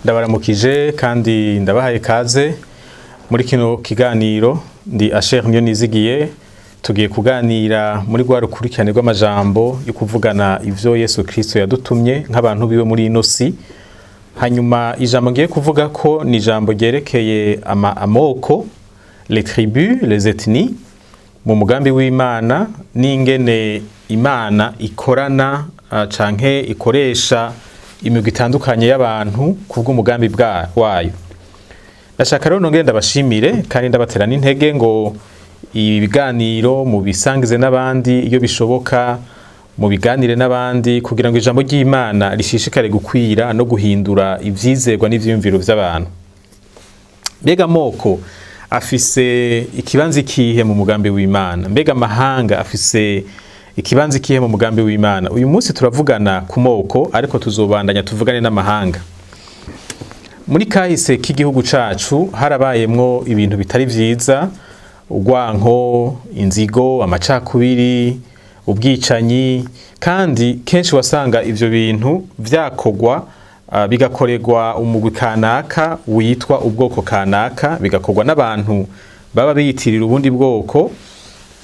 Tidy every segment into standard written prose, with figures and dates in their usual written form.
Ndabaramukije kandi ndabahaye kaze muri kino kiganiro. Ndi Acher NIYONIZIGIYE, tugiye kuganira muri rwa rukurikirane rw'amajambo yo kuvugana ivyo Yesu Kristo yadutumye nk'abantu biwe muri ino si. Hanyuma ijambo ngiye kuvuga ko ni ijambo ryerekeye Amoko, les tribus, les ethnies, mu mugambi w'Imana n'ingene Imana ikorana canke ikoresha imigwi itandukanye y'abantu kubw'umugambi wayo. Ndashaka rero nongere ndabashimire kandi ndabatera n'intege ngo ibiganiro mu bisangize n'abandi iyo bishoboka, mu biganire n'abandi kugira ngo ijambo ry'Imana rishishikare gukwira no guhindura ivyizerwa n'ivyiyumviro vy'abantu. Mbega Amoko afise ikibanza ikihe mu mugambi w'Imana? Mbega amahanga afise ikibanza ikihe mu mugambi w'Imana? Uyu munsi turavugana ku moko, ariko tuzobandanya tuvugane n'amahanga. Muri kahise k'igihugu cacu harabayemwo ibintu bitari vyiza: urwanko, inzigo, amacakubiri, ubwicanyi, kandi kenshi wasanga ivyo bintu vyakogwa bigakorerwa umugwi kanaka witwa ubwoko kanaka, bigakorwa n'abantu baba biyitirira ubundi bwoko.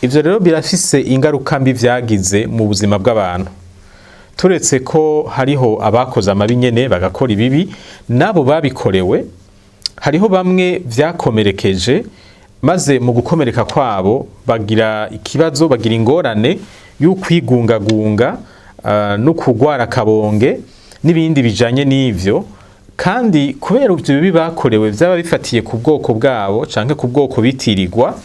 Ivyo rero birafise ingaruka mbi vyagize mu buzima bw'abantu. Turetse ko hariho abakoze amabi nyene bagakora ibibi, nabo babikorewe hariho bamwe vyakomerekeje, maze mu gukomereka kwabo bagira ikibazo, bagira ingorane y'ukwigungagunga no kugwara kabonge n'ibindi bijanye n'ivyo. Kandi kubera ivyo bibi bakorewe vyaba bifatiye ku bwoko bwabo canke ku bwoko bitirirwa,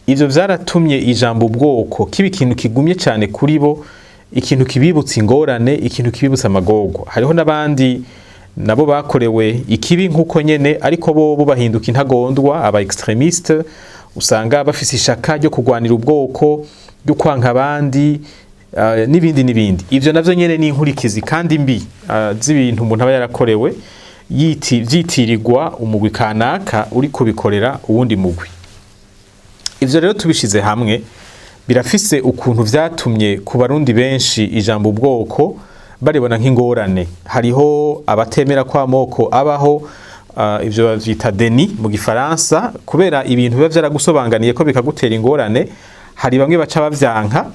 ivyo vyaratumye ijambo ubwoko kiba ikintu kigumye cyane kuri bo, ikintu kibibutsa ingorane, ikintu kibibutsa amagorwa. Hariho n'abandi nabo bakorewe ikibi nkuko nyene, ariko bo bahinduka intagondwa, aba extremiste, usanga bafise ishaka ryo kugwanira ubwoko, ryo kwanka abandi, n'ibindi n'ibindi. Ivyo navyo nyene ni inkurikizi kandi mbi z'ibintu umuntu aba yarakorewe vyitirirwa umugwi kanaka uri kubikorera uwundi mugwi. Ivyo rero tubishize hamwe birafise ukuntu vyatumye ku barundi benshi ijambo ubwoko baribona nk'ingorane. Hariho abatemera kwa Amoko abaho, ivyo bavyita deni mu gifaransa, kubera ibintu biba vyaragusobanganiye ko bikagutera ingorane. Hari bamwe baca bavyanka,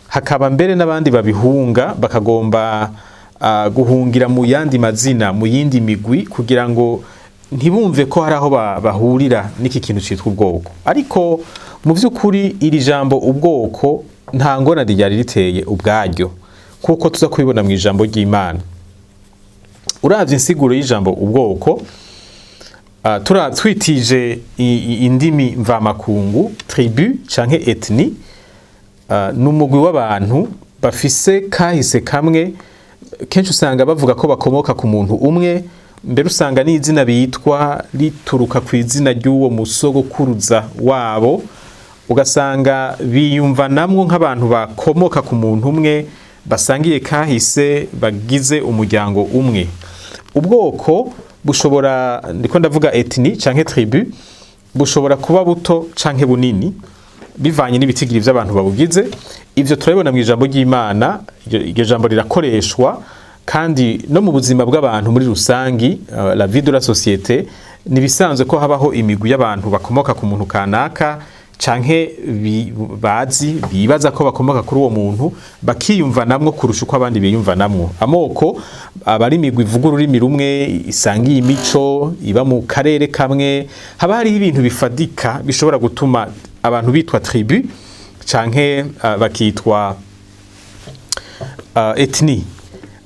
hakaba mbere n'abandi babihunga, bakagomba guhungira mu yandi mazina, mu yindi migwi, kugira ngo ntibumve ko hari aho bahurira n'iki kintu citwa ubwoko. Ariko mu vy'ukuri iri jambo ubwoko nta ngorane ryari riteye ubwaryo, kuko tuza kubibona mu ijambo ry'Imana. Uravye insiguro y'ijambo ubwoko, twitije indimi mvamakungu, tribu canke ethnie, n'umugwi w'abantu bafise kahise kamwe. Kenshi usanga bavuga ko bakomoka ku muntu umwe, mbere usanga n'izina bitwa rituruka ku izina ry'uwo musogokuruza wabo, ugasanga biyumvanamwo nk'abantu bakomoka ku muntu umwe, basangiye kahise, bagize umuryango umwe. Ubwoko bushobora, ndiko ndavuga ethnie canke tribu, bushobora kuba buto canke bunini bivanye n'ibitigiri vy'abantu babugize. Ivyo turabibona mu ijambo ry'Imana. Iryo jambo rirakoreshwa kandi no mu buzima bw'abantu muri rusangi, la vie de la société. Nibisanzwe ko habaho imigwi y'abantu bakomoka ku muntu kanaka, canke bibaza ko bakomoka kuri uwo muntu, bakiyumvanamwo kurusha uko abandi biyumvanamwo. Amoko aba ari imigwi ivuga ururimi rumwe, isangiye imico, iba mu karere kamwe. Haba hariho ibintu bifadika bishobora gutuma abantu bitwa tribu canke bakitwa ethnie.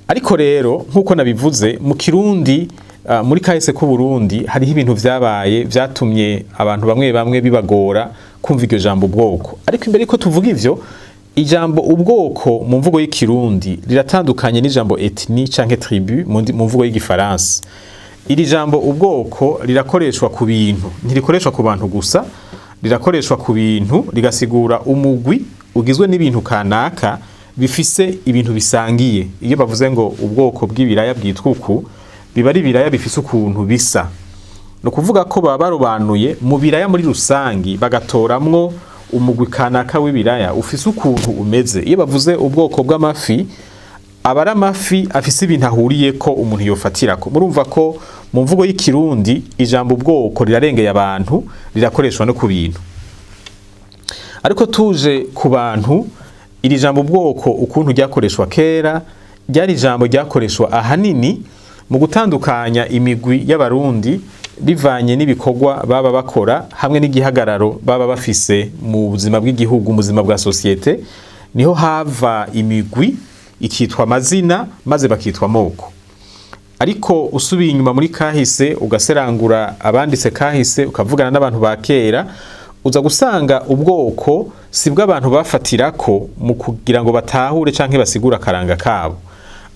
Ariko rero nkuko nabivuze, mu Kirundi, muri kahise ku Burundi hariho ibintu vyabaye vyatumye abantu bamwe bamwe bibagora kumva iryo jambo ubwoko. Ariko imbere ko tuvuga ivyo, ijambo ubwoko mu mvugo y'Ikirundi riratandukanye n'ijambo ethnie canke tribu mu mvugo y'Igifaransa. Iri jambo ubwoko rirakoreshwa ku bintu, ntirikoreshwa ku bantu gusa, rirakoreshwa ku bintu, rigasigura umugwi ugizwe n'ibintu kanaka bifise ibintu bisangiye. Iyo bavuze ngo ubwoko bw'ibiraya bwitwa uku, biba ari ibiraya bifise ukuntu bisa. No kuvuga ko baba barobanuye mu biraya muri rusangi, bagatoramwo umugwi kanaka w'ibiraya ufise ukuntu umeze. Iyo bavuze ubwoko bw'amafi, abara amafi afise ibintu ahuriye ko umuntu yofatirako. Murumva ko mu mvugo y'ikirundi ijambo ubwoko rirarengeye abantu, rirakoreshwa no ku bintu. Ariko tuje ku bantu, iri jambo ubwoko ukuntu ryakoreshwa kera, ryari ijambo ryakoreshwa ahanini mu gutandukanya imigwi y'abarundi bivanye n'ibikorwa baba bakora hamwe n'igihagararo baba bafise mu buzima bw'igihugu, mu buzima bwa sosiyete. Niho hava imigwi ikitwa amazina maze bakitwa amoko. Ariko usubiye inyuma muri kahise ugaserangura abanditse kahise ukavugana n'abantu ba kera, uza gusanga ubwoko sibwo abantu bafatirako mu kugira ngo batahure canke basigura akaranga kabo,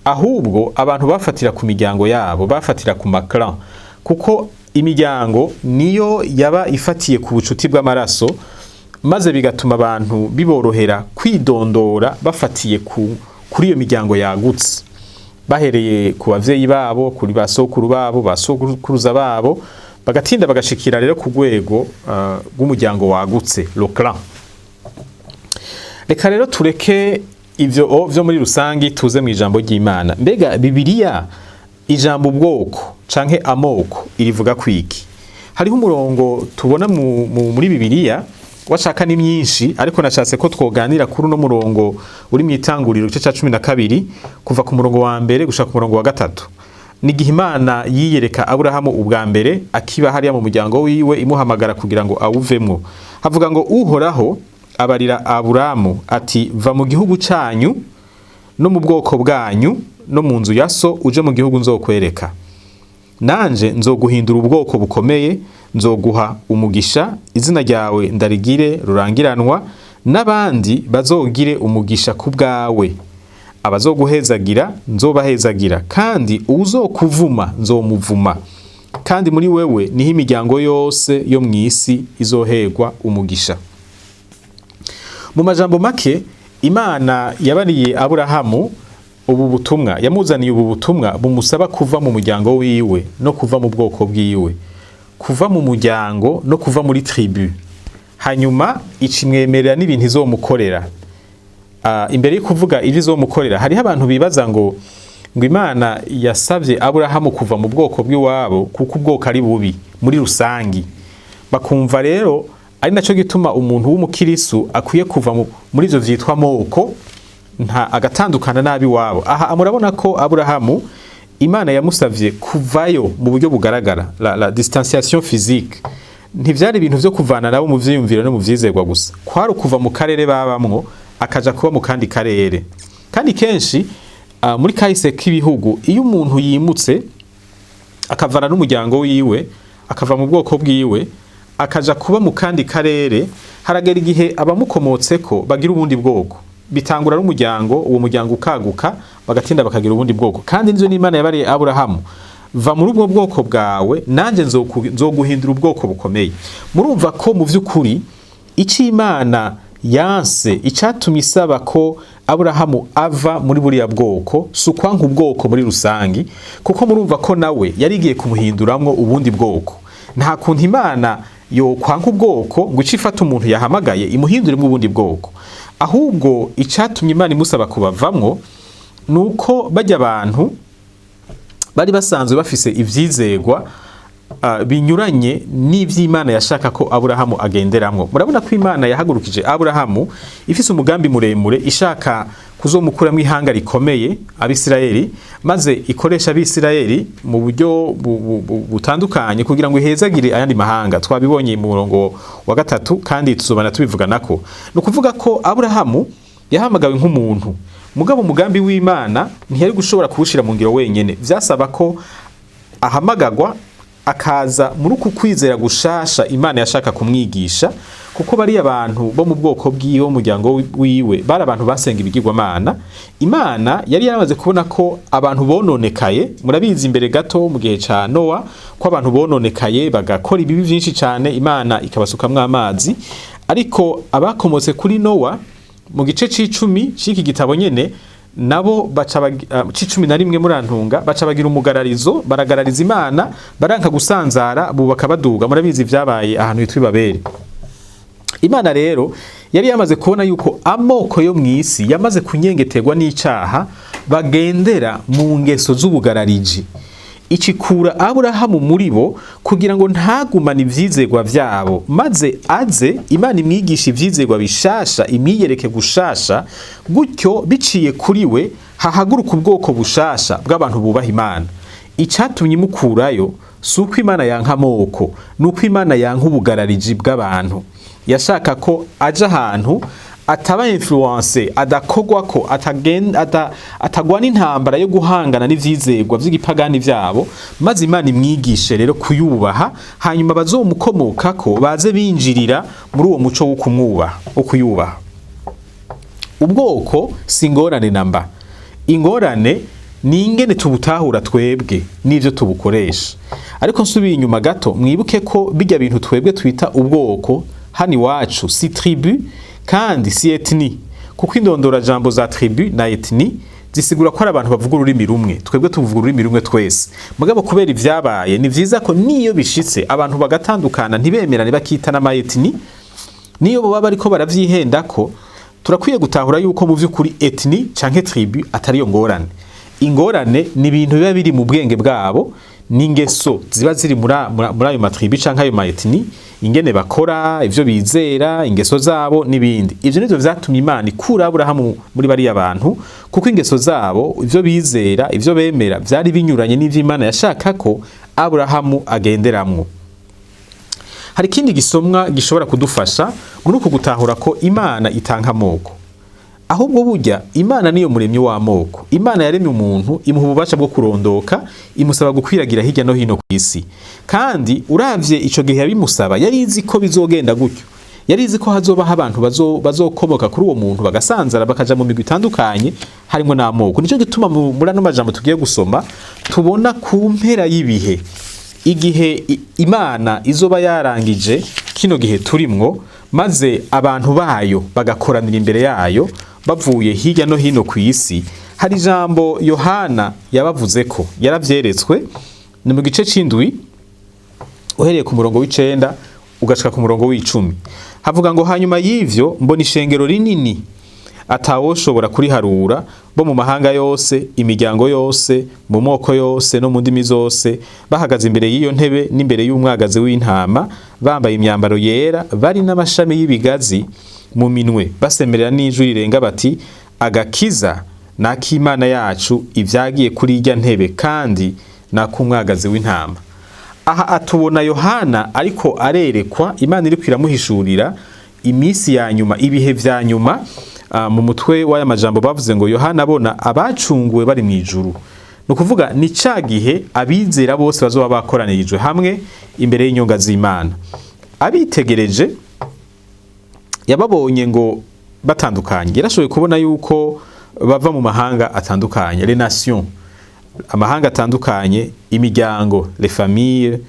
ahubwo abantu bafatira ku miryango yabo, bafatira ku maclan, kuko imiryango niyo yaba ifatiye ku bucuti bw'amaraso, maze bigatuma abantu biborohera kwidondora bafatiye kuri iyo miryango yagutse, bahereye ku bavyeyi babo, kuri basokuru babo, basokuruza babo, bagatinda bagashikira rero ku rwego rw'umuryango wagutse, le clan. Reka rero tureke ivyo vyo muri rusangi tuze mu ijambo ry'Imana. Mbega Bibiliya ijambo ubwoko canke amoko irivuga kwiki? Hariho umurongo tubona muri Bibiliya washaka ni myinshi, ariko nashatse ko twoganira kuri no murongo uri mu Itanguriro igice ca 12 kuva ku murongo wa mbere gushaka ku murongo wa 3. Nigihe Imana yiyereka Aburahamu ubwa mbere akiba hariya mu muryango wiwe imuhamagara kugira ngo awuvemwo. Havuga ngo Uhoraho abarira Aburahamu ati, va mu gihugu canyu no mu bwoko bwanyu no mu nzu ya so uje mu gihugu nzokwereka. Nanje nzoguhindura ubwoko bukomeye, nzoguha umugisha, izina ryawe ndarigire rurangiranwa, n'abandi bazogire umugisha ku bwawe. Abazoguhezagira nzobahezagira, kandi uzokuvuma nzomuvuma, kandi muri wewe niho imiryango yose yo mw'isi izoherwa umugisha. Mu majambo make, Imana yabariye Aburahamu ubu butumwa, yamuzaniye ubu butumwa bumusaba kuva mu muryango wiwe no kuva mu bwoko bwiwe, kuva mu muryango no kuva muri tribu, hanyuma icimwemerera n'ibintu izomukorera. Imbere yo kuvuga ivyo izomukorera, hariho abantu bibaza ngo Imana yasavye Aburahamu kuva mu bwoko bw'iwabo kuko ubwoko ari bubi muri rusangi, bakumva rero ari naco gituma umuntu w'umukirisu akwiye kuva muri ivyo vyitwa amoko, nta agatandukana nabi wabo. Aha murabona ko Aburahamu Imana yamusavye kuvayo mu buryo bugaragara, la distanciation physique. Ntivyari ibintu vyo kuvana nabo mu vyiyumviro no mu vyizerwa gusa, kwari kuva mu karere babamwo akaja kuba mu kandi karere. Kandi kenshi muri kahise k'ibihugu, iyo umuntu yimutse akavana n'umuryango wiwe, akava mu bwoko bwiwe akaja kuba mu kandi karere, haragera igihe abamukomotseko bagira ubundi bwoko, bitangura n'umuryango, uwo muryango ukaguka bagatinda bakagira ubundi bwoko. Kandi nivyo n'Imana yabariye Aburahamu, va muri ubwo bwoko bwawe nanje nzoguhindura ubwoko bukomeye. Murumva ko mu vy'ukuri ici Imana yanse, icatumye isaba ko Aburahamu ava muri buriya bwoko sukwanka ubwoko muri rusangi, kuko murumva ko nawe yarigiye kumuhinduramwo ubundi bwoko. Nta kuntu Imana yo kwanka ubwoko ngo icifata umuntu yahamagaye imuhinduremwo ubundi bwoko, ahubwo icatumye Imana imusaba kubavamwo nuko bajya abantu bari basanzwe bafise ivyizegwa binyuranye n'ivy'Imana yashaka ko Aburahamu agenderamwo. Murabona ko Imana yahagurukije Aburahamu ifise umugambi muremure, ishaka kuzomukuramwo ihanga rikomeye Abisirayeli, maze ikoresha Abisirayeli mu buryo butandukanye kugira ngo ihezagire ayandi mahanga. Twabibonye mu murongo wa 3 kandi tuzobana tubivuganako. No kuvuga ko Aburahamu yahamagawe nk'umuntu, mugabo umugambi w'Imana ntiyari gushobora kuwushira mu ngiro wenyene. Vyasaba ko ahamagagwa akaza muri uku kwizera gushasha Imana yashaka kumwigisha, kuko bari abantu bo mu bwoko bw'iyo muryango wiwe bari abantu basenga ibigirwamana. Imana yari yaramaze kubona ko abantu bononekaye, murabizi imbere gato mu gihe ca Noa ko abantu bononekaye bagakora ibibi vyinshi cane, Imana ikabasukamwo amazi. Ariko abakomotse kuri Noa mu gice c'10 c'iki gitabo nyene, nabo baca c'11 murantunga, baca bagira umugararizo, baragarariza Imana, baranka gusanzara, bubaka baduga. Murabizi vyabaye ahantu hitwa Babeli. Imana rero yari yamaze kubona yuko amoko yo mw'isi yamaze kunyengeterwa n'icaha, bagendera mu ngeso z'ubugarariji. ikikura Aburahamu muri bo kugira ngo ntagumane ivyizerwa vyabo, maze aze Imana imwigisha ivyizerwa bishasha, imwiyereke gushasha, gutyo biciye kuri we hahaguruka ubwoko bushasha bw'abantu bubaha Imana. Icatumye imukurayo suko Imana yanka Amoko, nuko Imana yanka ubugarariji bw'abantu. Yashaka ko aja ahantu ataba influence, adakogwa ko atagwana intambara yo guhangana n'ivyizerwa vy'igipagani vyabo, maze Imana imwigishe rero kuyubaha, hanyuma bazomukomokako baze binjirira muri uwo muco wo kumwubaha, wo kuyubaha. Ubwoko si ingorane namba, ingorane ni ingene tubutahura twebwe n'ivyo tubukoresha. Ariko nsubiye inyuma gato, mwibuke ko bijya bintu twebwe twita ubwoko hano iwacu si tribu kandi si etni, kuko indondora jambo za tribu na etni zisigura ko ari abantu bavuga ururimi rumwe, twebwe tuvuga ururimi rumwe twese. Mugabo kubera ivyabaye ni vyiza ko niyo bishitse abantu bagatandukana ntibemerane bakita n'ama etni, niyo baba bariko baravyihendako, turakwiye gutahura yuko mu vy'ukuri etni canke tribu atari yo ngorane. Ingorane ni ibintu biba biri mu bwenge bwabo, n'ingeso ziba ziri muri ayo matribu canke ayo maetni, ingene bakora, ivyo bizera, ingeso zabo n'ibindi. Ivyo nivyo vyatumye Imana ikura Aburahamu muri bariya bantu, kuko ingeso zabo, ivyo bizera, ivyo bemera vyari binyuranye n'ivyo Imana yashaka ko Aburahamu agenderamwo. Hari ikindi gisomwa gishobora kudufasha muri uko gutahura ko Imana itanka Amoko. Ahubwo burya Imana niyo muremyi w'amoko. Imana yaremye umuntu, imuha ububasha bwo kurondoka, imusaba gukwiragira hirya no hino kw'isi. Kandi uravye ico gihe yabimusaba, yari izi ko bizogenda gutyo. Yari izi ko hazobaho abantu bazokomoka kuri uwo muntu bagasanzara bakaja mu migwi itandukanye harimo n'amoko. Nico gituma muri ano majambo tugiye gusoma tubona ku mpera y'ibihe, igihe Imana izoba yarangije kino gihe turimwo, maze abantu bayo bagakoranira imbere yayo bavuye hirya no hino kw'isi. Hari ijambo Yohana yabavuze ko yaravyeretswe, ni mu gice c'indwi uhereye ku murongo w'icenda ugashika ku murongo w'icumi. Havuga ngo hanyuma y'ivyo mbona ishengero rinini atawoshobora kuriharura, bo mu mahanga yose, imiryango yose, mu moko yose no mu ndimi zose, bahagaze imbere y'iyo ntebe n'imbere y'umwagazi w'intama, bambaye imyambaro yera, bari n'amashami y'ibigazi mu minwe, basemerera n'ijwi rirenga bati, agakiza n'ak'Imana yacu, ivyagiye kuri irya ntebe kandi n'ak'umwagazi w'intama. Aha atubona Yohana ariko arerekwa, Imana iriko iramuhishurira imisi ya nyuma, ibihe vya nyuma. Mu mutwe w'aya majambo bavuze ngo Yohana abona abacunguwe bari mu ijuru. No kuvuga ni ca gihe abizera bose bazoba bakoranirijwe hamwe imbere y'inyonga z'Imana. Abitegereje yababonye ngo batandukanye, yarashoboye kubona yuko bava mu mahanga atandukanye, les nations, amahanga atandukanye, imiryango, les familles,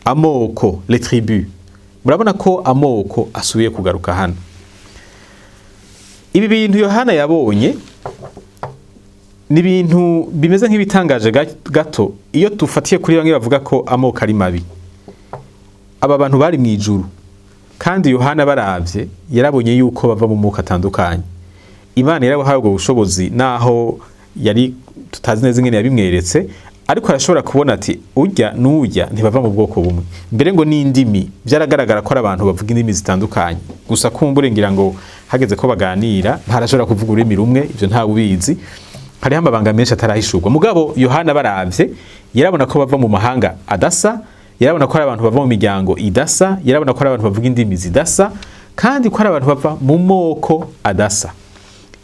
amoko, les tribus. Murabona ko amoko asubiye kugaruka hano. Ibi bintu Yohana yabonye ni ibintu bimeze nk'ibitangaje gato iyo tufatiye kuri bamwe bavuga ko amoko ari mabi. Aba bantu bari mu ijuru, kandi Yohana baravye yarabonye yuko bava mu moko atandukanye. Imana yarabahaye ubwo bushobozi, naho yari tutazi neza ingene yabimweretse, ariko arashobora kubona ati urya n'urya ntibava mu bwoko bumwe. Mbere ngo n'indimi byaragaragara ko ari abantu bavuga indimi zitandukanye, gusa kumbure ngira ngo hageze ko baganira ntarashobora kuvuga ururimi rumwe, ivyo nta ubizi. Hariho amabanga menshi atarahishurwa. Mugabo Yohana baravye yarabona ko bava mu mahanga adasa, yarabona ko ari abantu bava mu miryango idasa, yarabona ko ari abantu bavuga indimi zidasa, kandi ko ari abantu bava mu moko adasa.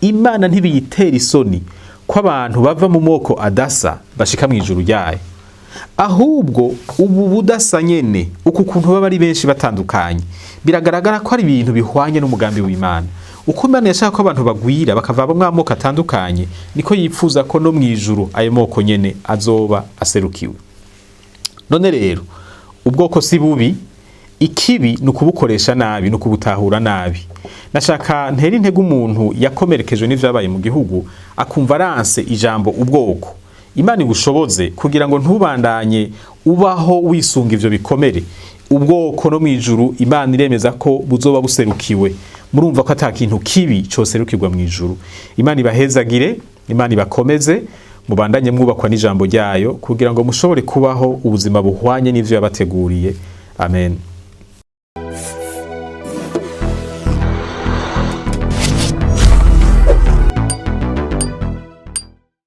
Imana ntibiyitera isoni ko abantu bava mu moko adasa bashika mu ijuru ryayo. Ahubwo ubu budasa nyene, uku kuntu baba ari benshi batandukanye, biragaragara ko ari ibintu bihwanye n'umugambi w'Imana. Uko Imana yashaka ko abantu bagwira bakava mu moko atandukanye, niko yipfuza ko no mu ijuru ayo moko nyene azoba aserukiwe. None rero ubwoko si bubi, ikibi nukubukoresha nabi, nukubutahura nabi. Nashaka ntera intege umuntu yakomerekejwe n'ivyabaye mu gihugu akumva aranse ijambo ubwoko. Imana igushoboze kugira ngo ntubandanye ubaho wisunga ivyo bikomere. Ubwoko no mwijuru Imana iremeza ko buzoba buserukiwe. Murumva ko atakintu kibi cyo serukirwa mwijuru. Imana ibahezagire, Imana ibakomeze, mubandanye mwubakwa n'ijambo ryayo kugira ngo mushobore kubaho ubuzima buhwanye n'ivyo yabateguriye. Amen.